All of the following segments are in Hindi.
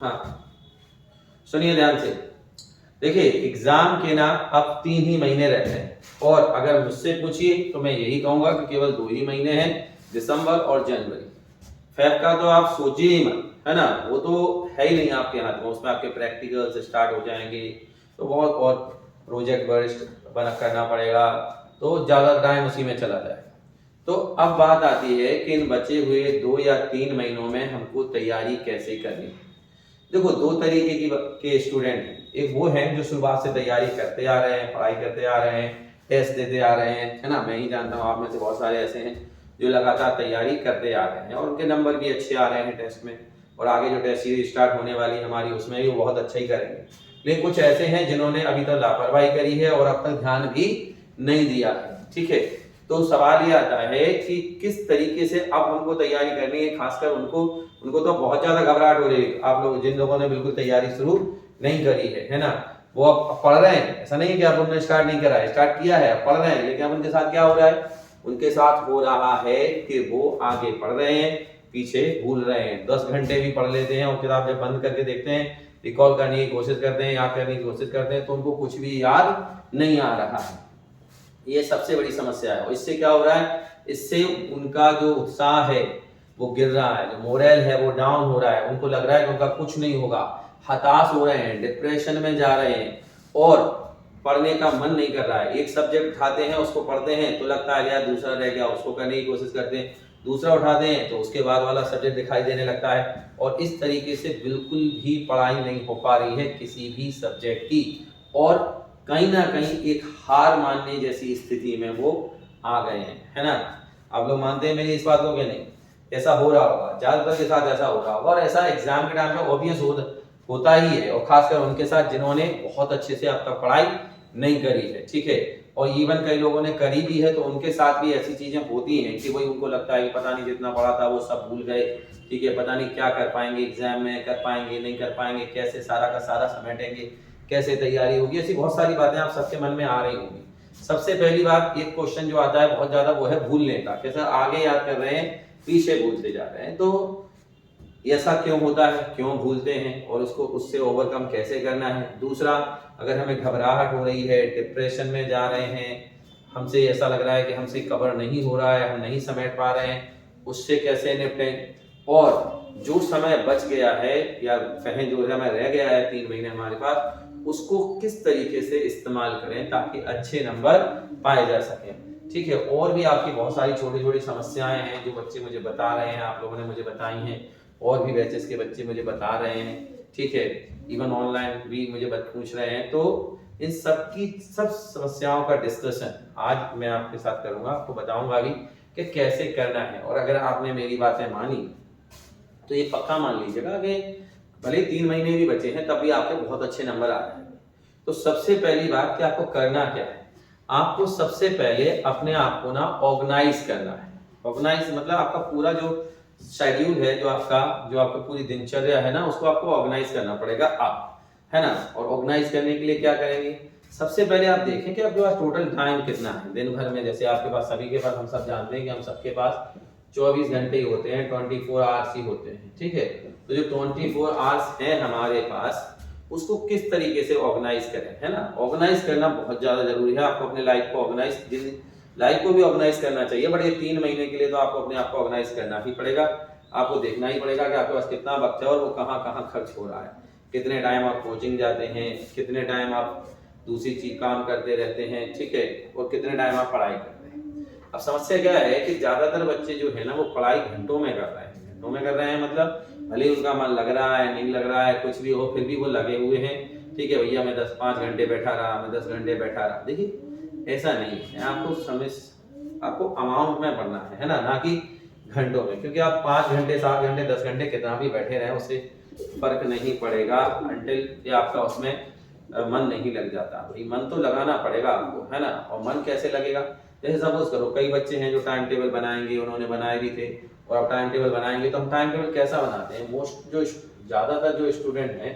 हाँ, सुनिए ध्यान से। देखिए एग्जाम के ना अब 3 ही महीने रहते हैं और अगर मुझसे पूछिए तो मैं यही कहूंगा कि केवल 2 ही महीने हैं, दिसंबर और जनवरी। फेब का तो आप सोचिए ही मत, है ना, वो तो है ही नहीं आपके हाथ में। उसमें आपके प्रैक्टिकल्स स्टार्ट हो जाएंगे तो बहुत और प्रोजेक्ट वर्क बना करना पड़ेगा, तो ज़्यादा टाइम उसी में चला जाएगा। तो अब बात आती है कि इन बचे हुए 2 या 3 महीनों में हमको तैयारी कैसे करनी है। देखो दो तरीके के स्टूडेंट हैं। एक वो हैं जो शुरुआत से तैयारी करते आ रहे हैं, पढ़ाई करते आ रहे हैं, टेस्ट देते आ रहे हैं, है ना। मैं ही जानता हूँ, आप में से बहुत सारे ऐसे हैं जो लगातार तैयारी करते आ रहे हैं और उनके नंबर भी अच्छे आ रहे हैं टेस्ट में, और आगे जो टेस्ट सीरीज स्टार्ट होने वाली है हमारी उसमें भी वो बहुत अच्छा ही करेंगे। लेकिन कुछ ऐसे हैं जिन्होंने अभी तक लापरवाही करी है और अब तक ध्यान भी नहीं दिया है, ठीक है। तो सवाल ये आता है कि किस तरीके से अब हमको तैयारी करनी है। खासकर उनको उनको तो बहुत ज्यादा घबराहट हो रही है। आप लोग जिन लोगों ने बिल्कुल तैयारी शुरू नहीं करी है ना, वो अब पढ़ रहे हैं। ऐसा नहीं है कि आप उन्होंने स्टार्ट नहीं करा है, स्टार्ट किया है, पढ़ रहे हैं, लेकिन अब उनके साथ क्या हो रहा है, उनके साथ हो रहा है कि वो आगे पढ़ रहे हैं, पीछे भूल रहे हैं। 10 घंटे भी पढ़ लेते हैं और किताब जब बंद करके देखते हैं, रिकॉल करने की कोशिश करते हैं, याद करने की कोशिश करते हैं, तो उनको कुछ भी याद नहीं आ रहा है। ये सबसे बड़ी समस्या है। और इससे क्या हो रहा है, इससे उनका जो उत्साह है वो गिर रहा है, जो मोरल है वो डाउन हो रहा है। उनको लग रहा है कि उनका कुछ नहीं होगा, हताश हो रहे हैं, डिप्रेशन में जा रहे हैं और पढ़ने का मन नहीं कर रहा है। एक सब्जेक्ट उठाते हैं, उसको पढ़ते हैं तो लगता है यार दूसरा रह गया, उसको करने की कोशिश करते हैं, दूसरा उठाते हैं तो उसके बाद वाला सब्जेक्ट दिखाई देने लगता है। और इस तरीके से बिल्कुल भी पढ़ाई नहीं हो पा रही है किसी भी सब्जेक्ट की, और कहीं ना कहीं एक हार मानने जैसी स्थिति में वो आ गए हैं, है ना। आप लोग मानते हैं मेरी इस बात को कि नहीं? ऐसा हो रहा होगा, ज्यादातर के साथ ऐसा हो रहा होगा, और ऐसा एग्जाम के टाइम में ऑब्वियस होता ही है, और खासकर उनके साथ जिन्होंने बहुत अच्छे से अब तक पढ़ाई नहीं करी है, ठीक है। और इवन कई लोगों ने करी भी है तो उनके साथ भी ऐसी चीजें होती हैं कि वही उनको लगता है कि पता नहीं जितना पढ़ा था वो सब भूल गए, ठीक है। पता नहीं क्या कर पाएंगे एग्जाम में, कर पाएंगे नहीं कर पाएंगे, कैसे सारा का सारा समेटेंगे, कैसे तैयारी होगी, ऐसी बहुत सारी बातें आप सबके मन में आ रही होंगी। सबसे पहली बात, एक क्वेश्चन जो आता है बहुत ज्यादा, वो है भूलने का। कैसे आगे याद कर रहे हैं, पीछे भूलते जा रहे हैं। तो ऐसा क्यों होता है, क्यों भूलते हैं, और उसको उससे ओवरकम कैसे करना है। दूसरा, अगर हमें घबराहट हो रही है, डिप्रेशन में जा रहे हैं, हमसे ऐसा लग रहा है कि हमसे कवर नहीं हो रहा है, हम नहीं समेट पा रहे हैं, उससे कैसे निपटें। और जो समय बच गया है या कहें जो समय रह गया है 3 महीने हमारे पास, उसको किस तरीके से इस्तेमाल करें ताकि अच्छे नंबर पाए जा सकें, ठीक है। और भी आपकी बहुत सारी छोटी छोटी समस्याएं हैं जो बच्चे मुझे बता रहे हैं, आप लोगों ने मुझे बताई हैं, और भी बैचेस के बच्चे मुझे बता रहे हैं, ठीक है। इवन ऑनलाइन भी मुझे पूछ रहे हैं। तो इन सब समस्याओं का डिस्कशन आज मैं आपके साथ करूंगा, आपको बताऊंगा भी कि कैसे करना है। और अगर आपने मेरी बातें मानी तो ये पक्का मान लीजिएगा कि भले 3 महीने भी बचे हैं तब भी आपके बहुत अच्छे नंबर आ जाएंगे। तो सबसे पहली बात कि आपको करना क्या है, आपको सबसे पहले अपने आप को ना ऑर्गेनाइज करना है। ऑर्गेनाइज मतलब आपका पूरा जो शेड्यूल है, जो आपका पूरी दिनचर्या है ना, उसको आपको ऑर्गेनाइज करना पड़ेगा आप, है ना। और ऑर्गेनाइज करने के लिए क्या करेंगे, सबसे पहले आप देखें कि आपके पास टोटल टाइम कितना है दिन भर में। जैसे आपके पास, सभी के पास, हम सब जानते हैं कि हम सबके पास 24 घंटे ही होते हैं, 24 आवर्स ही होते हैं, ठीक है। तो जो 24 आवर्स हैं हमारे पास, उसको किस तरीके से ऑर्गेनाइज करें, है ना। ऑर्गेनाइज करना बहुत ज्यादा जरूरी है। आपको अपने लाइफ को ऑर्गेनाइज, लाइफ को भी ऑर्गेनाइज करना चाहिए, बट ये 3 महीने के लिए तो आपको अपने आप को ऑर्गेनाइज करना ही पड़ेगा। आपको देखना ही पड़ेगा कि आपके पास कितना वक्त है और वो कहाँ कहाँ खर्च हो रहा है, कितने टाइम आप कोचिंग जाते हैं, कितने टाइम आप दूसरी चीज काम करते रहते हैं, ठीक है, और कितने टाइम आप पढ़ाई करते हैं। अब समस्या क्या है कि ज्यादातर बच्चे जो है ना वो पढ़ाई घंटों में कर रहे हैं। घंटों में कर रहे हैं मतलब भले ही उनका मन लग रहा है, नहीं लग रहा है, कुछ भी हो, फिर भी वो लगे हुए हैं, ठीक है। भैया मैं 5 घंटे बैठा रहा, मैं 10 घंटे बैठा रहा। देखिए ऐसा नहीं है, आपको समय, आपको अमाउंट में पढ़ना है ना, ना कि घंटों में। क्योंकि आप 5 घंटे, 7 घंटे, 10 घंटे कितना भी बैठे रहे, उससे फर्क नहीं पड़ेगा अनटिल आपका उसमें मन नहीं लग जाता। भाई मन तो लगाना पड़ेगा आपको, है ना। और मन कैसे लगेगा, जैसे सपोज करो कई बच्चे हैं जो टाइम टेबल बनाएंगे, उन्होंने बनाए भी थे, और अब टाइम टेबल बनाएंगे। तो हम टाइम टेबल कैसा बनाते हैं, ज्यादातर जो स्टूडेंट हैं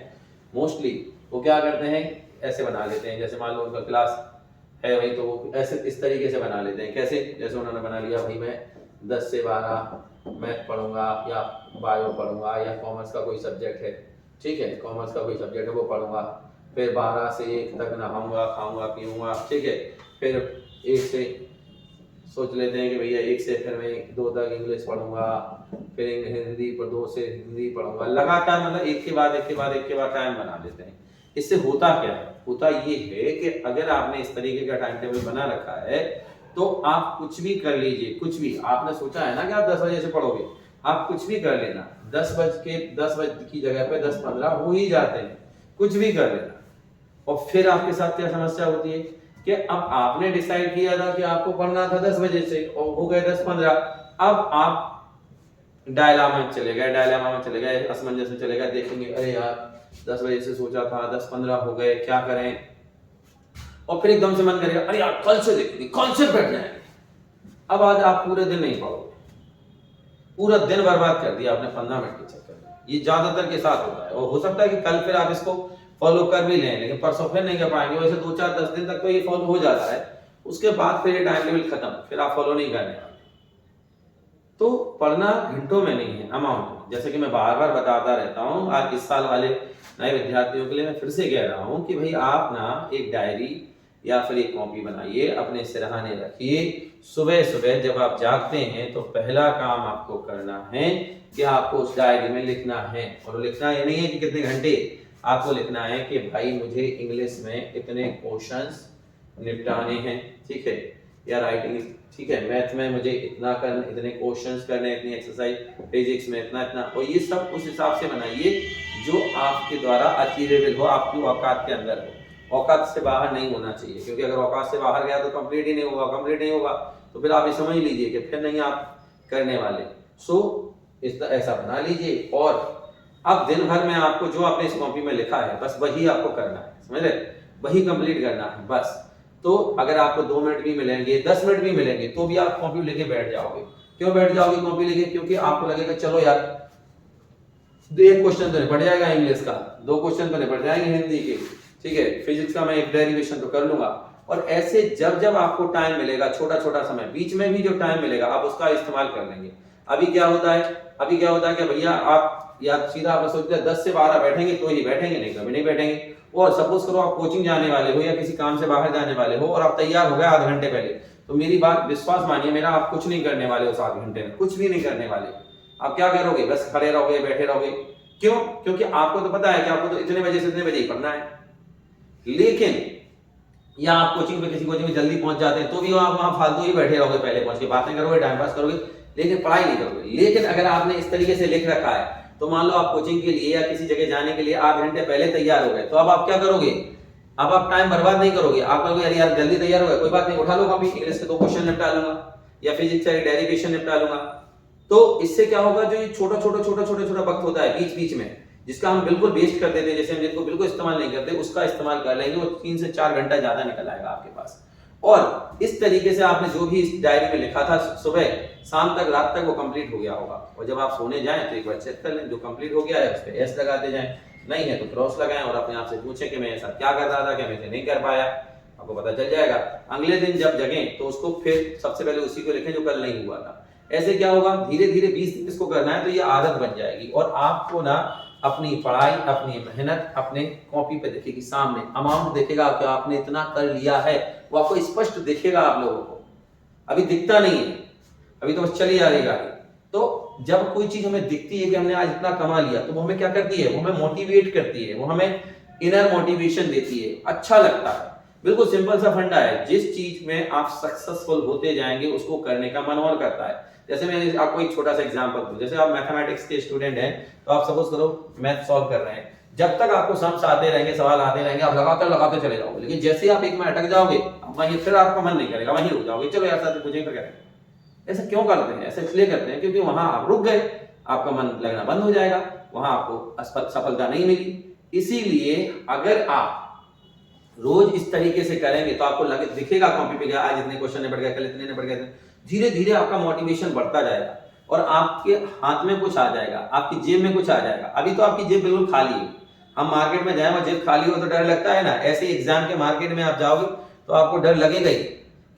मोस्टली वो क्या करते हैं, ऐसे बना लेते हैं। जैसे मान लो उनका क्लास है भाई, तो वो ऐसे इस तरीके से बना लेते हैं। कैसे, जैसे उन्होंने बना लिया भाई मैं 10 से 12 मैथ पढ़ूंगा या बायो पढ़ूंगा या कॉमर्स का कोई सब्जेक्ट है, ठीक है, कॉमर्स का कोई सब्जेक्ट है वो पढ़ूंगा, फिर 12 से 1 तक नहाऊंगा, खाऊंगा, पीऊंगा, ठीक है, फिर 1 से सोच लेते हैं कि भैया 1 से फिर मैं 2 तक इंग्लिश पढ़ूंगा, फिर हिंदी पर 2 से हिंदी पढ़ूंगा, लगातार मतलब एक के बाद एक के बाद एक के बाद टाइम बना देते हैं। इससे होता क्या है, होता ये है कि अगर आपने इस तरीके का टाइम टेबल बना रखा है तो आप कुछ भी कर लीजिए, कुछ भी आपने सोचा है ना कि आप 10 बजे से पढ़ोगे, आप कुछ भी कर लेना, 10 बजे की जगह पे 10:15 हो ही जाते हैं, कुछ भी कर लेना। और फिर आपके साथ क्या समस्या होती है कि अब आपने डिसाइड किया था कि आपको पढ़ना था 10 बजे से और हो गए 10:15, अब आप डायलामा में चले गए, असमंजस में चले गए, देखेंगे अरे यार 10 बजे से सोचा था 10:15 हो गए, क्या करें, और फिर एकदम से मन करेगा अरे यार कल से देखेंगे, कल से बैठ जाएंगे। अब आज आप पूरे दिन नहीं पढ़ोगे, पूरा दिन बर्बाद कर दिया आपने 15 मिनट के चक्कर में। ये ज्यादातर के साथ होता है, और हो सकता है कि कल फिर आप इसको फॉलो कर भी लें, लेकिन परसों फिर नहीं कर पाएंगे। वैसे 2-4-10 दिन तक तो ये फॉलो हो जाता है, उसके बाद फिर ये टाइम टेबल खत्म, फिर आप फॉलो नहीं करने वाले। तो पढ़ना घंटों में नहीं है, अमाउंट में। जैसे कि मैं बार बार बताता रहता हूँ, आज इस साल वाले नए विद्यार्थियों के लिए मैं फिर से कह रहा हूँ कि भाई आप ना एक डायरी या फिर एक कॉपी बनाइए, अपने सिरहाने रखिए। सुबह सुबह जब आप जागते हैं तो पहला काम आपको करना है कि आपको उस डायरी में लिखना है, और लिखना ये नहीं है कि कितने घंटे, आपको लिखना है कि भाई मुझे इंग्लिश में इतने क्वेश्चंस निपटाने हैं, ठीक है, या राइटिंग, ठीक है, मैथ में मुझे इतना करना, इतने क्वेश्चंस करने, इतनी एक्सरसाइज, फिजिक्स में इतना इतना, और ये सब उस हिसाब से बनाइए जो आपके द्वारा अचीवेबल हो, आपकी औकात के अंदर हो। औकात से बाहर नहीं होना चाहिए, क्योंकि अगर औकात से बाहर गया तो कंप्लीट ही नहीं होगा, कंप्लीट नहीं होगा तो फिर आप ये समझ लीजिए कि फिर नहीं आप करने वाले। सो ऐसा बना लीजिए, और अब दिन भर में आपको जो आपने इस कॉपी में लिखा है बस वही आपको करना है, समझ रहे, वही कंप्लीट करना है बस। तो अगर आपको 2 मिनट भी मिलेंगे, 10 मिनट भी मिलेंगे, तो भी आप कॉपी लेके बैठ जाओगे। क्यों बैठ जाओगे कॉपी लेके? क्योंकि आपको लगेगा चलो यार 1 क्वेश्चन तो निपट जाएगा इंग्लिश का, 2 क्वेश्चन तो निपट जाएंगे हिंदी के, ठीक है, फिजिक्स का मैं एक डेरिवेशन तो कर लूंगा। और ऐसे जब जब आपको टाइम मिलेगा, छोटा छोटा समय, बीच में भी जो टाइम मिलेगा आप उसका इस्तेमाल कर लेंगे। अभी क्या होता है कि भैया आप या सीधा आप सोचते हैं 10 से 12 बैठेंगे तो ही बैठेंगे, नहीं कभी नहीं बैठेंगे। और सपोज करो आप कोचिंग जाने वाले हो या किसी काम से बाहर जाने वाले हो और आप तैयार हो गए आधे घंटे पहले, तो मेरी बात विश्वास मानिए मेरा, आप कुछ नहीं करने वाले उस आधे घंटे में, कुछ भी नहीं करने वाले। आप क्या करोगे? बस खड़े रहोगे, बैठे रहोगे। क्यों? क्योंकि आपको तो पता है कि आपको तो इतने बजे से इतने बजे ही पढ़ना है। लेकिन या आप कोचिंग पे, किसी कोचिंग में जल्दी पहुंच जाते हैं तो भी आप वहां फालतू ही बैठे रहोगे, पहले पहुंच के बातें करोगे, टाइम पास करोगे, लेकिन पढ़ाई नहीं करोगे। लेकिन अगर आपने इस तरीके से लिख रखा है, तो मान लो आप कोचिंग के लिए या किसी जगह जाने के लिए आधे घंटे पहले तैयार हो गए, तो अब आप क्या करोगे? अब आप टाइम बर्बाद नहीं करोगे, आप कहोगे अरे यार जल्दी तैयार हो गए, कोई बात नहीं, उठा लो कॉपी, इंग्लिश के 2 क्वेश्चन निपटा लूंगा या फिजिक्स का डेरिवेशन निपटा लूंगा। तो इससे क्या होगा, जो ये छोटा वक्त होता है बीच बीच में, जिसका हम बिल्कुल वेस्ट कर देते हैं, जैसे हम जिनको बिल्कुल इस्तेमाल नहीं करते, उसका इस्तेमाल कर लेंगे, वो 3 से 4 घंटा ज्यादा निकल आएगा आपके पास। और इस तरीके से आपने जो भी इस डायरी में लिखा था सुबह शाम तक, रात तक वो कंप्लीट हो गया होगा। और जब आप सोने जाएं तो एक बार चेक कर लें, जो कंप्लीट हो गया है उस पर एस लगाते जाएं, नहीं है तो क्रॉस लगाएं, और अपने आप से पूछें कि मैं ऐसा क्या कर रहा था, क्या मैं नहीं कर पाया, आपको पता चल जाएगा। अगले दिन जब जगें तो उसको फिर सबसे पहले उसी को लिखें जो कल नहीं हुआ था। ऐसे क्या होगा, धीरे धीरे 20 दिन इसको करना है तो ये आदत बन जाएगी, और आपको ना अपनी पढ़ाई, अपनी मेहनत अपने कॉपी पे दिखेगी, सामने अमाउंट दिखेगा कि आपने इतना कर लिया है, वो आपको स्पष्ट दिखेगा। आप लोगों को अभी दिखता नहीं है, अभी तो बस चली जा रही गाड़ी। तो जब कोई चीज हमें दिखती है कि हमने आज इतना कमा लिया, तो वो हमें क्या करती है, वो हमें मोटिवेट करती है, वो हमें इनर मोटिवेशन देती है, अच्छा लगता है। बिल्कुल सिंपल सा फंडा है, जिस चीज में आप सक्सेसफुल होते जाएंगे उसको करने का मन और करता है। जैसे मैं आपको एक छोटा सा एग्जांपल दूं, जैसे आप मैथमेटिक्स के स्टूडेंट हैं, तो आप सपोज करो मैथ सॉल्व कर रहे हैं, जब तक आपको सम्स आते रहेंगे, सवाल आते रहेंगे, आप लगातार चले जाओगे। लेकिन जैसे आप एक में अटक जाओगे, वहीं फिर आपका मन नहीं करेगा, वहीं रुक जाओगे, चलो यार साथ पूछेंगे फिर करेंगे। ऐसा क्यों करते हैं? ऐसा इसलिए करते हैं क्योंकि वहां आप रुक गए, आपका मन लगना बंद हो जाएगा, वहां आपको सफलता नहीं मिली। इसीलिए अगर आप रोज इस तरीके से करेंगे तो आपको दिखेगा कॉपी पे, आज इतने क्वेश्चन निपट गए, कल इतने निपट गए, धीरे धीरे आपका मोटिवेशन बढ़ता जाएगा और आपके हाथ में कुछ आ जाएगा, आपकी जेब में कुछ आ जाएगा। अभी तो आपकी जेब बिल्कुल खाली है, हम मार्केट में जाए और जेब खाली हो तो डर लगता है ना, ऐसे एग्जाम के मार्केट में आप जाओगे तो आपको डर लगेगा ही,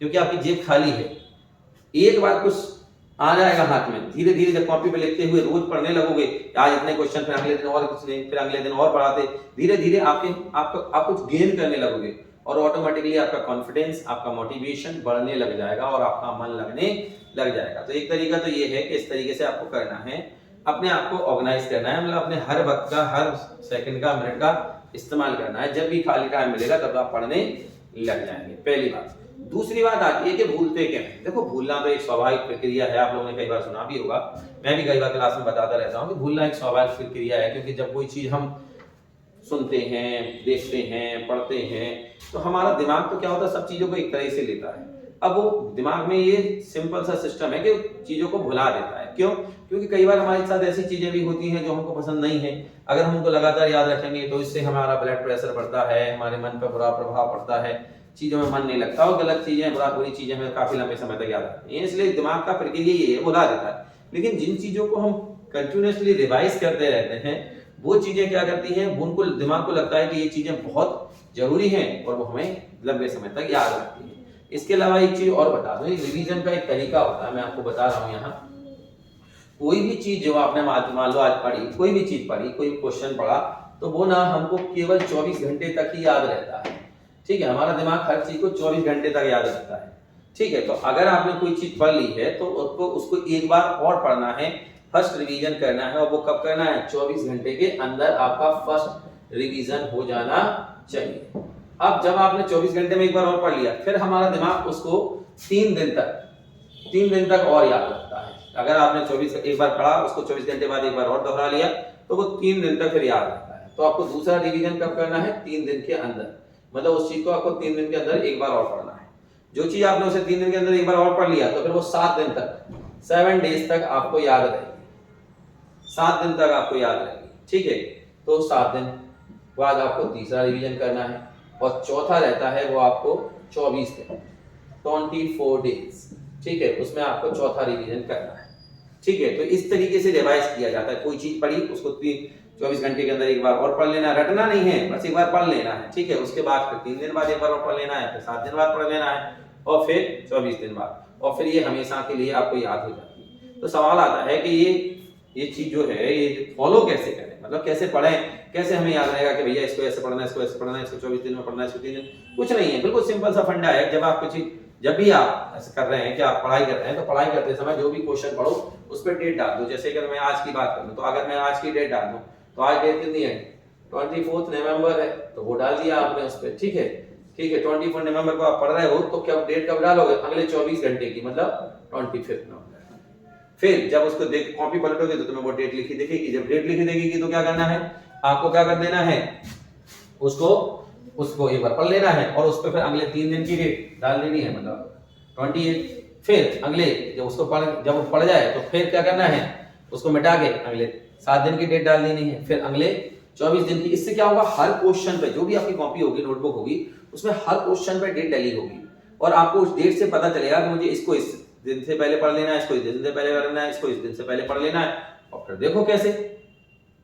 क्योंकि आपकी जेब खाली है। एक बार कुछ आ जाएगा हाथ में। धीरे धीरे जब कॉपी पे लिखते हुए रोज पढ़ने लगोगे, आज इतने क्वेश्चन, फिर अगले दिन और कुछ नहीं, फिर अगले दिन और पढ़ाते, धीरे धीरे आप कुछ गेन करने लगोगे और ऑटोमेटिकली आपका कॉन्फिडेंस, आपका मोटिवेशन बढ़ने लग जाएगा और आपका मन लगने लग जाएगा। तो एक तरीका तो ये है कि इस तरीके से आपको करना है, अपने आप को ऑर्गेनाइज करना है, मतलब अपने हर वक्त का, हर सेकंड का, मिनट का इस्तेमाल करना है। जब भी खाली टाइम मिलेगा तब आप पढ़ने लग जाएंगे, पहली बात। दूसरी बात आती है कि भूलते क्या हैं। देखो, भूलना तो एक स्वाभाविक प्रक्रिया है, आप लोगों ने कई बार सुना भी होगा, मैं भी कई बार क्लास में बताता रहता हूँ कि भूलना एक स्वाभाविक प्रक्रिया है। क्योंकि जब कोई चीज हम सुनते हैं, देखते हैं, पढ़ते हैं, तो हमारा दिमाग तो क्या होता है, सब चीजों को एक तरह से लेता है। अब वो दिमाग में ये सिंपल सा सिस्टम है कि चीजों को भुला देता है। क्यों? क्योंकि कई बार हमारे साथ ऐसी चीजें भी होती हैं जो हमको पसंद नहीं है। अगर हम उनको लगातार याद रखेंगे तो इससे हमारा ब्लड प्रेशर बढ़ता है, हमारे मन पर बुरा प्रभाव पड़ता है, चीजों में मन नहीं लगता और गलत चीजें, बुरी चीजें हमें काफी लंबे समय तक याद रखती हैं। इसलिए दिमाग का प्रक्रिया ये है, भुला देता है। लेकिन जिन चीजों को हम कंटिन्यूअसली रिवाइज करते रहते हैं, वो चीजें क्या करती हैं, उनको दिमाग को लगता है कि ये चीजें बहुत जरूरी हैं और वो हमें लंबे समय तक याद रखती हैं। इसके अलावा एक चीज और बता दूं, रिवीजन का एक तरीका होता है, मैं आपको बता रहा हूं यहाँ। कोई भी चीज जो आपने मान लो आज पढ़ी, कोई भी चीज पढ़ी, कोई क्वेश्चन पढ़ा, तो वो ना हमको केवल 24 घंटे तक ही याद रहता है। ठीक है, हमारा दिमाग हर चीज को 24 घंटे तक याद रखता है। ठीक है, तो अगर आपने कोई चीज पढ़ ली है तो उसको एक बार और पढ़ना है, फर्स्ट रिवीजन करना है। और वो कब करना है? 24 घंटे के अंदर आपका फर्स्ट रिवीजन हो जाना चाहिए। अब जब आपने 24 घंटे में एक बार और पढ़ लिया, फिर हमारा दिमाग उसको 3 दिन तक और याद रखता है। अगर आपने 24 एक बार पढ़ा, उसको 24 घंटे बाद एक बार और दोहरा लिया, तो वो 3 दिन तक फिर याद रहता है। तो आपको दूसरा रिवीजन कब करना है? 3 दिन के अंदर। मतलब उस चीज को आपको 3 दिन के अंदर एक बार और पढ़ना है। जो चीज आपने उसे 3 दिन के अंदर एक बार और पढ़ लिया, तो फिर वो 7 दिन तक, 7 डेज तक आपको याद रहेगी, 7 दिन तक आपको याद रहेगी। ठीक है, तो 7 दिन बाद आपको तीसरा रिवीजन करना है और चौथा रहता है वो आपको 24 दिन, 24 डेज। ठीक है, उसमें आपको चौथा रिवीजन करना है। ठीक है, तो इस तरीके से रिवाइज किया जाता है। कोई चीज पढ़ी, उसको 24 घंटे के अंदर एक बार और पढ़ लेना है, रटना नहीं है, बस एक बार पढ़ लेना है। ठीक है, उसके बाद फिर 3 दिन बाद एक बार और पढ़ लेना है, फिर 7 दिन बाद पढ़ लेना है और फिर 24 दिन बाद, और फिर ये हमेशा के लिए आपको याद हो जाती है। तो सवाल आता है कि ये चीज जो है ये फॉलो कैसे करें, मतलब कैसे पढ़ें, कैसे हमें याद रहेगा कि भैया इसको ऐसे पढ़ना है, इसको ऐसे पढ़ना है, इसको 24 दिन में पढ़ना है, इसको 3 दिन। कुछ नहीं है, बिल्कुल सिंपल सा फंडा है। जब भी आप ऐसे कर रहे हैं कि आप पढ़ाई कर रहे हैं, तो पढ़ाई करते समय जो भी क्वेश्चन पढ़ो उस पर डेट डाल दो। जैसे अगर मैं आज की बात करूं, तो अगर मैं आज की डेट डाल दूं, तो आज डेट कितनी है? 24 नवंबर है, तो वो डाल दिया आपने उस पर। ठीक है, 24 नवंबर को आप पढ़ रहे हो, तो क्या डेट कब डालोगे? अगले 24 घंटे की, मतलब 25 नवंबर। फिर जब उसको देख कॉपी पलटोगे तो तुम्हें वो डेट लिखी दिखेगी। जब डेट लिखी दिखेगी तो क्या करना है? आपको क्या कर देना है? उसको एक बार पढ़ लेना है और उस पर फिर अगले 3 दिन की डेट डाल देनी है, मतलब 28। फिर अगले जब वो पढ़ जाए तो फिर क्या करना है? उसको मिटा के अगले 7 दिन की डेट डाल देनी है, फिर अगले 24 दिन की। इससे क्या होगा? हर क्वेश्चन पे, जो भी आपकी कॉपी होगी, नोटबुक होगी, उसमें हर क्वेश्चन पे डेट डली होगी और आपको उस डेट से पता चलेगा कि मुझे इसको इस दिन से पहले पढ़ लेना है, इसको इस दिन से पहले करना है, इसको इस दिन से पहले पढ़ लेना है। और फिर देखो कैसे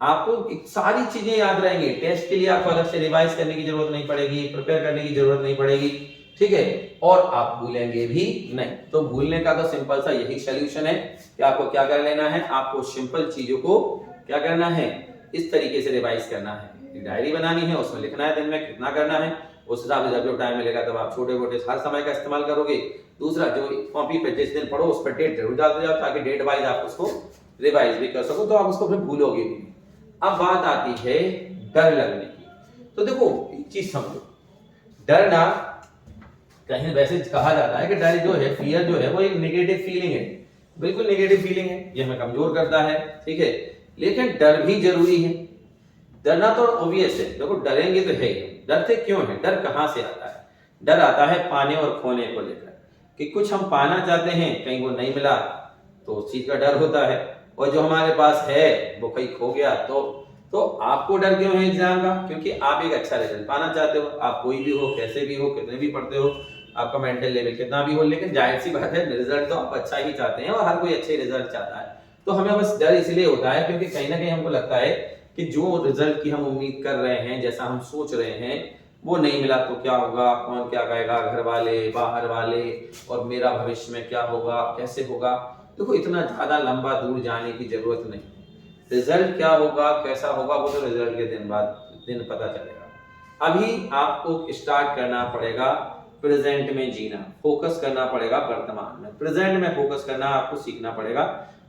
आपको सारी चीजें याद रहेंगी। टेस्ट के लिए आपको अलग से रिवाइज करने की जरूरत नहीं पड़ेगी, प्रिपेयर करने की जरूरत नहीं पड़ेगी। ठीक है, और आप भूलेंगे भी नहीं। तो भूलने का तो सिंपल सा यही सॉल्यूशन है कि आपको क्या कर लेना है, आपको सिंपल चीजों को क्या करना है, इस तरीके से रिवाइज करना है। डायरी बनानी है, उसमें लिखना है दिन में कितना करना है, उस हिसाब से जब टाइम मिलेगा तब आप छोटे मोटे हर समय का इस्तेमाल करोगे। दूसरा, जो कॉपी पे जिस दिन पढ़ो उस पर डेट जरूर डालते जाओ, ताकि डेट वाइज आप उसको रिवाइज भी कर सको, तो आप उसको फिर भूलोगे भी। अब बात आती है डर लगने की। तो देखो एक चीज समझो, डर ना, कहीं वैसे कहा जाता है कि डर जो है, फियर जो है, वो एक नेगेटिव फीलिंग है। बिल्कुल नेगेटिव फीलिंग है, ये हमें कमजोर करता है। ठीक है, लेकिन डर भी जरूरी है। डरना तो ऑब्वियस है, देखो डरेंगे तो है ही। डरते क्यों है? डर कहां से आता है? डर आता है पाने और खोने को लेकर, कि कुछ हम पाना चाहते हैं, कहीं वो नहीं मिला तो उस चीज का डर होता है, और जो हमारे पास है वो कहीं खो गया तो आपको डर क्यों है एग्जाम का? क्योंकि आप एक अच्छा रिजल्ट पाना चाहते हो। आप कोई भी हो, कैसे भी हो, कितने भी पढ़ते हो, आपका मेंटल लेवल कितना भी हो, लेकिन जाहिर सी बात है रिजल्ट तो आप अच्छा ही चाहते हैं और हर कोई अच्छे रिजल्ट चाहता है। तो हमें बस डर इसलिए होता है क्योंकि कहीं ना कहीं हमको लगता है कि जो रिजल्ट की हम उम्मीद कर रहे हैं, जैसा हम सोच रहे हैं, वो नहीं मिला तो क्या होगा, कौन क्या कहेगा, घर वाले, बाहर वाले, और मेरा भविष्य में क्या होगा, कैसे होगा। देखो इतना ज्यादा लंबा दूर जाने की जरूरत नहीं है। रिजल्ट क्या होगा कैसा होगा वो तो रिजल्ट के दिन पता चलेगा। अभी आपको स्टार्ट करना पड़ेगा प्रेजेंट में जीना, फोकस करना पड़ेगा वर्तमान में, प्रेजेंट में फोकस करना आपको सीखना पड़ेगा।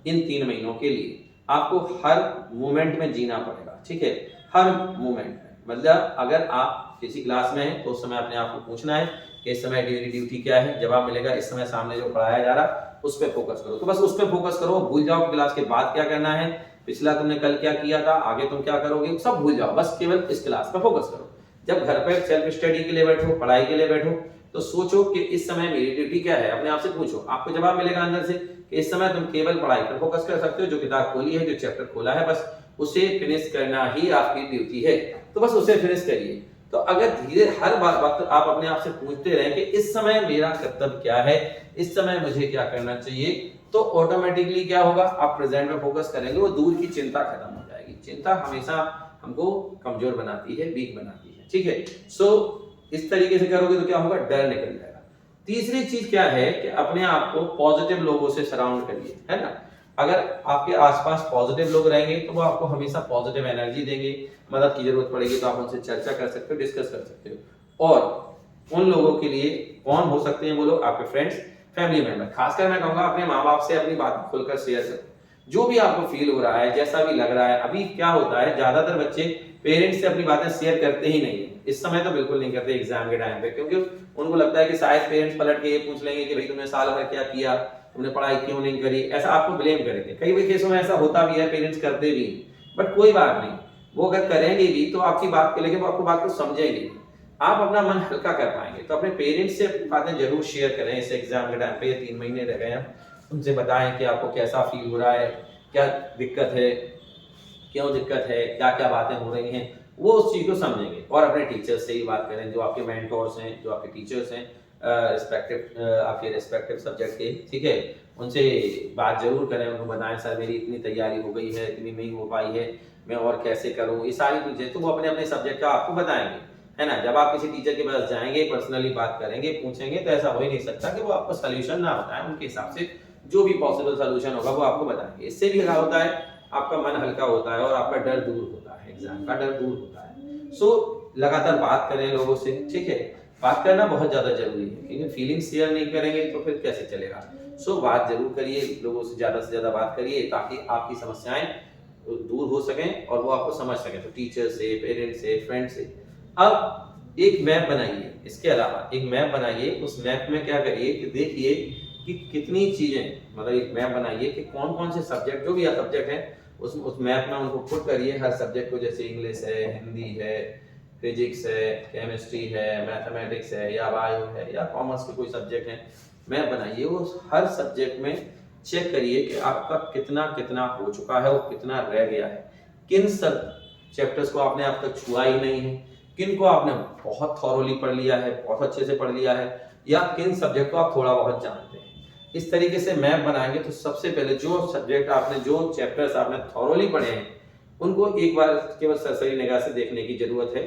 इन 3 महीनों के लिए आपको हर मोमेंट में जीना पड़ेगा, ठीक है, हर मोमेंट में। मतलब अगर आप किसी क्लास में हैं तो उस समय अपने आप को पूछना है कि इस समय मेरी ड्यूटी क्या है, जवाब मिलेगा इस समय सामने जो पढ़ाया जा रहा उस पर फोकस करो। तो बस उस पर फोकस करो, भूल जाओ क्लास के बाद क्या करना है, पिछला तुमने कल क्या किया था, आगे तुम क्या करोगे, सब भूल जाओ, बस केवल इस क्लास पर फोकस करो। जब घर पर सेल्फ स्टडी के लिए बैठो, पढ़ाई के लिए बैठो, तो सोचो कि इस समय मेरी ड्यूटी क्या है, अपने आप से पूछो, आपको जवाब मिलेगा अंदर से कि इस समय तुम केवल पढ़ाई पर फोकस कर सकते हो, जो किताब खोली है, जो चैप्टर खोला है, बस उसे फिनिश करना ही आपकी ड्यूटी है, तो बस उसे फिनिश करिए। तो अगर धीरे हर वक्त आप अपने आप से पूछते रहें कि इस समय मेरा कर्तव्य क्या है, इस समय मुझे क्या करना चाहिए, तो ऑटोमेटिकली क्या होगा, आप प्रेजेंट में फोकस करेंगे, वो दूर की चिंता खत्म हो जाएगी। चिंता हमेशा हमको कमजोर बनाती है, वीक बनाती है, ठीक है। सो इस तरीके से करोगे तो क्या होगा, डर निकल जाएगा। तीसरी चीज क्या है कि अपने आप को पॉजिटिव लोगों से सराउंड करिए, है ना। अगर आपके आसपास पॉजिटिव लोग रहेंगे तो वो आपको हमेशा पॉजिटिव एनर्जी देंगे, मदद की जरूरत पड़ेगी तो आप उनसे चर्चा कर सकते हो, डिस्कस कर सकते हो। और उन लोगों के लिए कौन हो सकते हैं वो लोग, आपके फ्रेंड्स, फैमिली मेंबर। खासकर मैं कहूंगा अपने माँ बाप से अपनी बात खुलकर शेयर करो, जो भी आपको फील हो रहा है, जैसा भी लग रहा है। अभी क्या होता है, ज्यादातर बच्चे पेरेंट्स से अपनी बातें शेयर करते ही नहीं है, इस समय तो बिल्कुल नहीं करते एग्जाम के टाइम पे, क्योंकि उनको लगता है कि शायद पेरेंट्स पलट के ये पूछ लेंगे कि भाई तुमने साल भर क्या किया, तुमने पढ़ाई क्यों नहीं करी, ऐसा आपको ब्लेम करेंगे। कई केसों में ऐसा होता भी है, पेरेंट्स करते भी, बट कोई बात नहीं, वो अगर करेंगे भी तो आपकी बात को लेकर वो आपको बात को समझेंगे, आप अपना मन हल्का कर पाएंगे। तो अपने पेरेंट्स से अपनी बातें जरूर शेयर करें इस एग्जाम के टाइम पे, ये 3 महीने रह गए हैं, उनसे बताएं कि आपको कैसा फील हो रहा है, क्या दिक्कत है, क्यों दिक्कत है, क्या क्या बातें हो रही हैं, वो उस चीज को समझेंगे। और अपने टीचर्स से ही बात करें, जो आपके मेंटोर्स हैं, जो आपके टीचर्स हैं, आपके रिस्पेक्टिव सब्जेक्ट के, ठीक है, उनसे बात जरूर करें, उनको बताएं सर मेरी इतनी तैयारी हो गई है, इतनी नहीं हो पाई है, मैं और कैसे करूं, ये सारी चीजें तो वो अपने अपने सब्जेक्ट का आपको बताएंगे, है ना। जब आप किसी टीचर के पास जाएंगे, पर्सनली बात करेंगे, पूछेंगे, तो ऐसा हो ही नहीं सकता कि वो आपको सोल्यूशन ना बताएं, उनके हिसाब से जो भी पॉसिबल सोल्यूशन होगा वो आपको बताएंगे। इससे भी क्या होता है, आपका मन हल्का होता है और आपका डर दूर होता है, एग्जाम का डर दूर होता है। सो लगातार बात करें लोगों से, ठीक है, बात करना बहुत ज्यादा जरूरी है, क्योंकि फीलिंग्स शेयर नहीं करेंगे तो फिर कैसे चलेगा। सो बात जरूर करिए, लोगों से ज्यादा बात करिए, ताकि आपकी समस्याएं दूर हो सकें और वो आपको समझ सकें, तो टीचर से, पेरेंट्स से, फ्रेंड से। अब एक मैप बनाइए, इसके अलावा एक मैप बनाइए, उस मैप में क्या करिए कि देखिए कि कितनी चीजें, मतलब एक मैप बनाइए कि कौन कौन से सब्जेक्ट, जो भी सब्जेक्ट है उस मैप में उनको पुट करिए, हर सब्जेक्ट को, जैसे इंग्लिश है, हिंदी है, फिजिक्स है, केमिस्ट्री है, मैथमेटिक्स है, या बायो है, या कॉमर्स के कोई सब्जेक्ट है, मैप बनाइए। वो हर सब्जेक्ट में चेक करिए कि आपका कितना कितना हो चुका है और कितना रह गया है, किन सब चैप्टर्स को आपने अब तक छुआ ही नहीं है, किन को आपने बहुत थॉरोली पढ़ लिया है, बहुत अच्छे से पढ़ लिया है, या किन सब्जेक्ट को आप थोड़ा बहुत जानते हैं। इस तरीके से मैप बनाएंगे तो सबसे पहले जो सब्जेक्ट आपने, जो चैप्टर्स आपने थॉरोली पढ़े हैं, उनको एक बार केवल सरसरी निगाह से देखने की जरूरत है,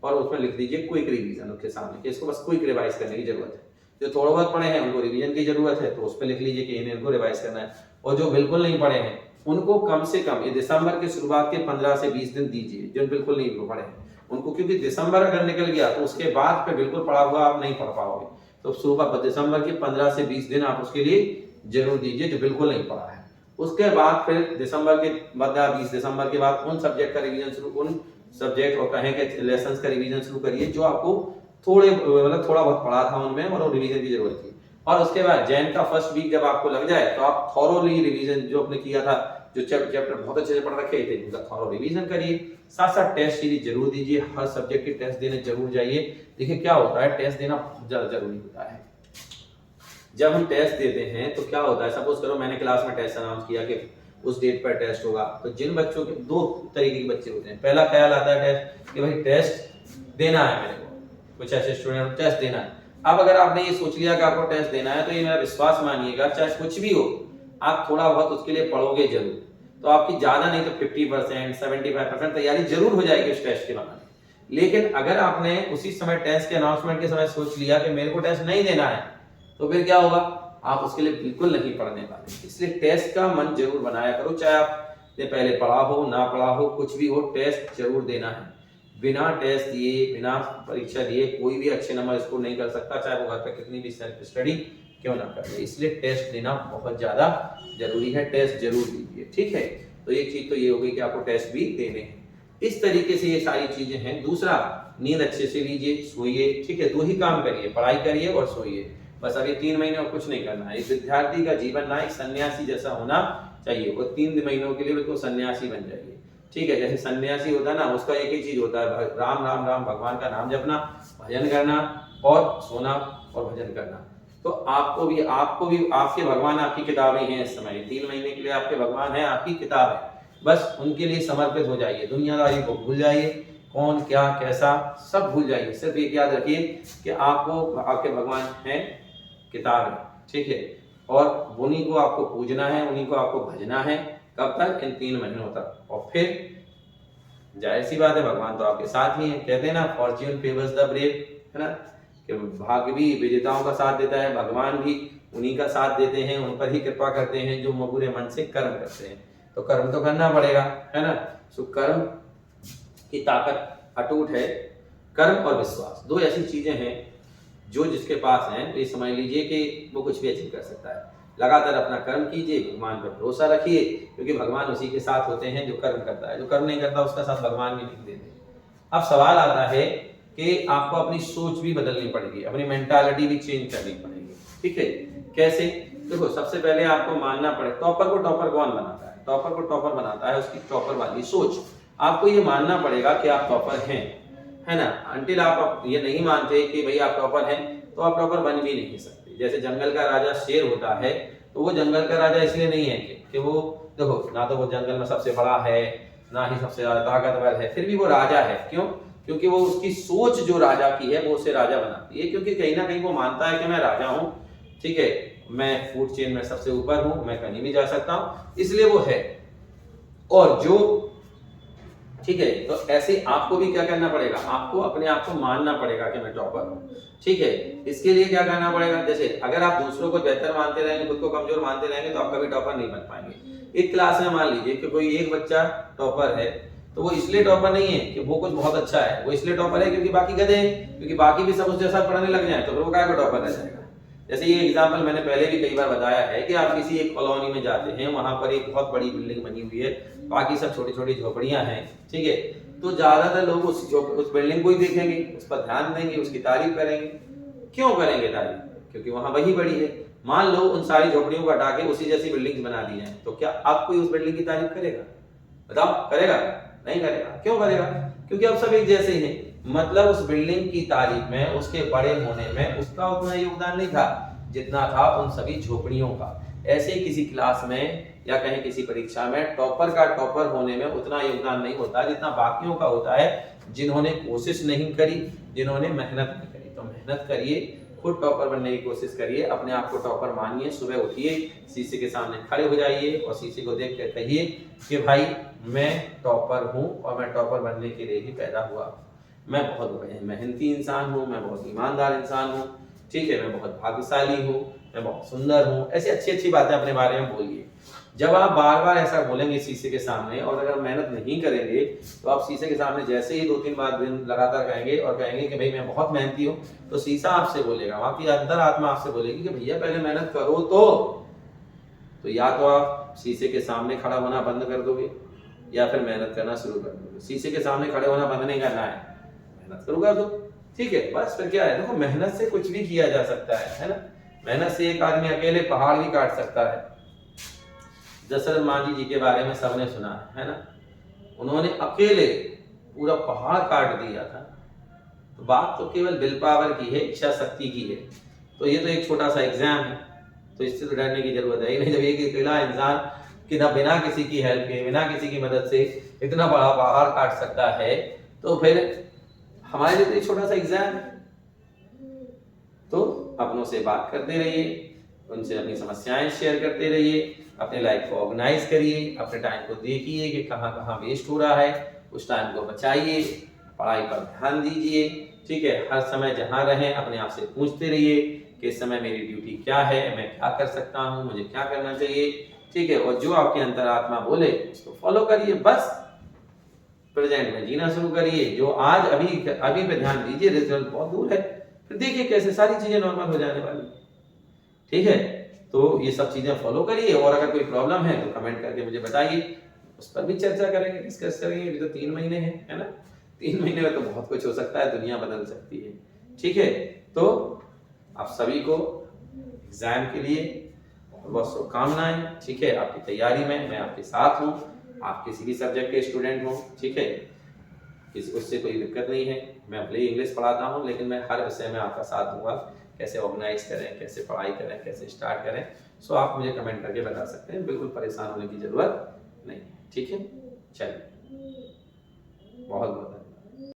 और उसमें लिख दीजिए क्विक रिवीजन उसके सामने, कि इसको बस क्विक रिवाइज करने की जरूरत है। जो थोड़ा बहुत पढ़े हैं उनको रिवीजन की जरूरत है, तो उस पर लिख लीजिए कि इनको रिवाइज करना है। और जो बिल्कुल नहीं पढ़े हैं उनको कम से कम ये दिसंबर के शुरुआत के 15 से 20 दिन दीजिए, जो बिल्कुल नहीं पढ़े हैं उनको, क्योंकि दिसंबर अगर निकल गया तो उसके बाद फिर बिल्कुल पढ़ा हुआ आप नहीं पढ़ पाओगे। तो सुबह दिसंबर के 15 से 20 दिन आप उसके लिए जरूर दीजिए जो बिल्कुल नहीं पढ़ा है। उसके बाद फिर दिसंबर के 15-20 दिसंबर के बाद उन सब्जेक्ट का रिवीजन शुरू, उन सब्जेक्ट और कहें कि लेसन्स का रिवीजन शुरू करिए जो आपको थोड़ा बहुत पढ़ा था उनमें और रिवीजन की जरूरत थी। और उसके बाद जैन का फर्स्ट वीक जब आपको लग जाए तो आप थॉरोली रिवीजन जो आपने किया था, जो चैप्टर बहुत अच्छे से पढ़ रखे थे, उनका थॉरो रिवीजन करिए। साथ साथ टेस्ट सीरीज जरूर दीजिए, हर सब्जेक्ट के टेस्ट देने जरूर जाइए। देखिए क्या होता है, टेस्ट देना बहुत ज्यादा जरूरी होता है। जब हम टेस्ट देते हैं तो क्या होता है, सपोज करो मैंने क्लास में टेस्ट अनाउंस किया कि उस डेट पर टेस्ट होगा, तो जिन बच्चों के 2 तरीके के बच्चे होते हैं। पहला ख्याल आता है टेस्ट कि भाई टेस्ट देना है मेरे को, कुछ ऐसे स्टूडेंट टेस्ट देना है। अब अगर आपने ये सोच लिया कि आपको टेस्ट देना है, तो ये मेरा विश्वास मानिएगा, चाहे कुछ भी हो, आप थोड़ा बहुत उसके लिए पढ़ोगे जरूर, तो आपकी ज्यादा नहीं तो 50% 75% तैयारी जरूर हो जाएगी उस टेस्ट के बहाने। लेकिन अगर आपने उसी समय टेस्ट के अनाउंसमेंट के समय सोच लिया कि मेरे को टेस्ट नहीं देना है, तो फिर क्या होगा, आप उसके लिए बिल्कुल नहीं पढ़ने वाले। इसलिए टेस्ट का मन जरूर बनाया करो, चाहे आपने पहले पढ़ा हो ना पढ़ा हो, कुछ भी हो, टेस्ट जरूर देना है। बिना टेस्ट दिए, बिना परीक्षा दिए कोई भी अच्छे नंबर स्कोर नहीं कर सकता, चाहे वो घर पे कितनी भी सेल्फ स्टडी क्यों ना कर ले। इसलिए टेस्ट देना बहुत ज़्यादा जरूरी है, टेस्ट जरूर दीजिए, ठीक है। तो एक चीज़ तो ये हो गई कि आपको टेस्ट भी देने हैं। इस तरीके से ये सारी चीज़ें हैं। दूसरा, नींद अच्छे से लीजिए, सोइए, ठीक है। 2 ही काम करिए, पढ़ाई करिए और सोइए, बस। अभी 3 महीने और कुछ नहीं करना है। एक विद्यार्थी का जीवन ना एक सन्यासी जैसा होना चाहिए, और 3 महीनों के लिए बिल्कुल सन्यासी बन जाइए, ठीक है। जैसे सन्यासी होता है ना, उसका एक ही चीज होता है, राम राम राम, भगवान का नाम जपना, भजन करना और सोना और भजन करना। तो आपको भी आपके भगवान आपकी किताबें हैं। इस समय 3 महीने के लिए आपके भगवान है, आपकी किताब है, बस उनके लिए समर्पित हो जाइए। दुनियादारी को भूल जाइए, कौन क्या कैसा सब भूल जाइए। सिर्फ एक याद रखिए कि आपको आपके भगवान हैं, किताब है, ठीक है। और उन्हीं को आपको पूजना है, उन्हीं को आपको भजना है। कब तक? इन 3 महीनों तक। और फिर जाहिर सी बात है, भगवान तो आपके साथ ही है। कहते हैं ना, फॉर्च्यून फेवर्स द ब्रेव, है ना, कि भाग्य भी विजेताओं का साथ देता है, भगवान भी उन्हीं का साथ देते हैं, उन पर ही कृपा करते हैं जो पूरे मन से कर्म करते हैं। तो कर्म तो करना पड़ेगा, है ना। सो कर्म की ताकत अटूट है। कर्म और विश्वास 2 ऐसी चीजें हैं जो जिसके पास हैं, तो ये समझ लीजिए कि वो कुछ भी अचीव कर सकता है। लगातार अपना कर्म कीजिए, भगवान पर भरोसा रखिए, क्योंकि भगवान उसी के साथ होते हैं जो कर्म करता है। जो कर्म नहीं करता उसका साथ भगवान भी नहीं देते। अब सवाल आता है कि आपको अपनी सोच भी बदलनी पड़ेगी, अपनी मेंटालिटी भी चेंज करनी पड़ेगी, ठीक है। कैसे? देखो, सबसे पहले आपको मानना पड़े, टॉपर को टॉपर कौन बनाता है? टॉपर को टॉपर बनाता है उसकी टॉपर वाली सोच। आपको ये मानना पड़ेगा कि आप टॉपर हैं, है ना। अंटिल आप ये नहीं मानते कि भाई आप टॉपर हैं, तो आप टॉपर बन भी नहीं सकते। जैसे जंगल का राजा शेर होता है, तो वो जंगल का राजा इसलिए नहीं है कि वो, देखो, ना तो वो जंगल में सबसे बड़ा है, ना ही सबसे ज्यादा ताकतवर है, फिर भी वो राजा है। क्यों? क्योंकि वो उसकी सोच जो राजा की है वो उसे राजा बनाती है। क्योंकि कहीं ना कहीं वो मानता है कि मैं राजा हूँ, ठीक है, मैं फूड चेन में सबसे ऊपर हूँ, मैं कहीं भी जा सकता हूँ, इसलिए वो है। और जो, ठीक है, तो ऐसे आपको भी क्या करना पड़ेगा? आपको अपने आप को मानना पड़ेगा कि मैं टॉपर हूँ, ठीक है। इसके लिए क्या करना पड़ेगा? जैसे अगर आप दूसरों को बेहतर मानते रहेंगे, खुद को कमजोर मानते रहेंगे, तो आप कभी टॉपर नहीं बन पाएंगे। एक क्लास में मान लीजिए कि कोई एक बच्चा टॉपर है, तो वो इसलिए टॉपर नहीं है कि वो कुछ बहुत अच्छा है, वो इसलिए टॉपर है क्योंकि बाकी गधे हैं, क्योंकि बाकी भी सब उस जैसा पढ़ने लग जाए तो फिर वो क्या टॉपर रह जाएगा। जैसे ये एग्जाम्पल मैंने पहले भी कई बार बताया है कि आप किसी एक कॉलोनी में जाते हैं, वहां पर एक बहुत बड़ी बिल्डिंग बनी हुई है, बाकी सब छोटी छोटी झोपड़ियां हैं, ठीक है। तो ज्यादातर लोग उस बिल्डिंग को ही देखेंगे, उस पर ध्यान देंगे, उसकी तारीफ करेंगे। क्यों करेंगे तारीफ? क्योंकि वहां वही बड़ी है। मान लो उन सारी झोपड़ियों को हटा के उसी जैसी बिल्डिंग बना दी है, तो क्या आप कोई उस बिल्डिंग की तारीफ करेगा? बताओ, करेगा? नहीं करेगा। क्यों करेगा? क्योंकि अब सब एक जैसे ही हैं। मतलब उस बिल्डिंग की तारीफ में, उसके बड़े होने में उसका उतना योगदान नहीं था जितना था उन सभी झोपड़ियों का। ऐसे ही किसी क्लास में या कहीं किसी परीक्षा में टॉपर का टॉपर होने में उतना योगदान नहीं होता जितना बाकियों का होता है, जिन्होंने कोशिश नहीं करी, जिन्होंने मेहनत नहीं करी। तो मेहनत करिए, खुद टॉपर बनने की कोशिश करिए, अपने आप को टॉपर मानिए। सुबह उठिए, शीशे के सामने खड़े हो जाइए और शीशे को देख कर कहिए कि भाई मैं टॉपर हूँ और मैं टॉपर बनने के लिए ही पैदा हुआ। मैं बहुत मेहनती इंसान हूँ, मैं बहुत ईमानदार इंसान हूँ, ठीक है, मैं बहुत भाग्यशाली हूँ, मैं बहुत सुंदर हूँ। ऐसी अच्छी अच्छी बातें अपने बारे में बोलिए। जब आप बार बार ऐसा बोलेंगे शीशे के सामने, और अगर मेहनत नहीं करेंगे, तो आप शीशे के सामने जैसे ही 2-3 बार दिन लगातार कहेंगे और कहेंगे कि भाई मैं बहुत मेहनती हूँ, तो शीशा आपसे बोलेगा, आपकी अंदर आत्मा आपसे बोलेगी कि भैया पहले मेहनत करो। तो या तो आप शीशे के सामने खड़ा होना बंद कर दोगे या फिर मेहनत करना शुरू कर दोगे। शीशे के सामने खड़े होना बंद नहीं करना है, मेहनत शुरू कर दो, ठीक है। बस फिर क्या है, देखो, मेहनत से कुछ भी किया जा सकता है ना। मेहनत से एक आदमी अकेले पहाड़ भी काट सकता है। दशरथ मांझी जी के बारे में सबने सुना है ना, उन्होंने अकेले पूरा पहाड़ काट दिया था। तो बात तो केवल विल पावर की है, इच्छा शक्ति की है। तो ये तो एक छोटा सा एग्जाम है, तो इससे तो डरने की जरूरत है ही नहीं। जब एक अकेला इंसान कि ना बिना किसी की हेल्प के, बिना किसी की मदद से इतना बड़ा पहाड़ काट सकता है, तो फिर हमारे लिए तो एक छोटा सा एग्जाम है। तो अपनों से बात करते रहिए, उनसे अपनी समस्याएं शेयर करते रहिए, अपने लाइफ को ऑर्गेनाइज करिए, अपने टाइम को देखिए कि कहाँ कहाँ वेस्ट हो रहा है, उस टाइम को बचाइए, पढ़ाई पर ध्यान दीजिए, ठीक है। हर समय जहाँ रहें अपने आप से पूछते रहिए कि इस समय मेरी ड्यूटी क्या है, मैं क्या कर सकता हूँ, मुझे क्या करना चाहिए, ठीक है। और जो आपकी अंतरात्मा बोले उसको फॉलो करिए, बस प्रेजेंट में जीना शुरू करिए। जो आज अभी पे ध्यान दीजिए, रिजल्ट बहुत दूर है, फिर देखिए कैसे सारी चीजें नॉर्मल हो जाने वाली, ठीक है। तो ये सब चीजें फॉलो करिए, और अगर कोई प्रॉब्लम है तो कमेंट करके मुझे बताइए, उस पर भी चर्चा करेंगे, डिस्कस करेंगे। अभी तो 3 महीने हैं, है ना। 3 महीने में तो बहुत कुछ हो सकता है, दुनिया बदल सकती है, ठीक है। तो आप सभी को एग्जाम के लिए बहुत शुभकामनाएं, ठीक है। आपकी तैयारी में मैं आपके साथ हूँ, आप किसी भी सब्जेक्ट के स्टूडेंट हो, ठीक है, उससे कोई दिक्कत नहीं है। मैं भले ही इंग्लिश पढ़ाता हूँ, लेकिन मैं हर विषय में आपका साथ दूंगा। कैसे ऑर्गेनाइज करें, कैसे पढ़ाई करें, कैसे स्टार्ट करें, सो आप मुझे कमेंट करके बता सकते हैं, बिल्कुल परेशान होने की जरूरत नहीं है, ठीक है। चलिए, बहुत बहुत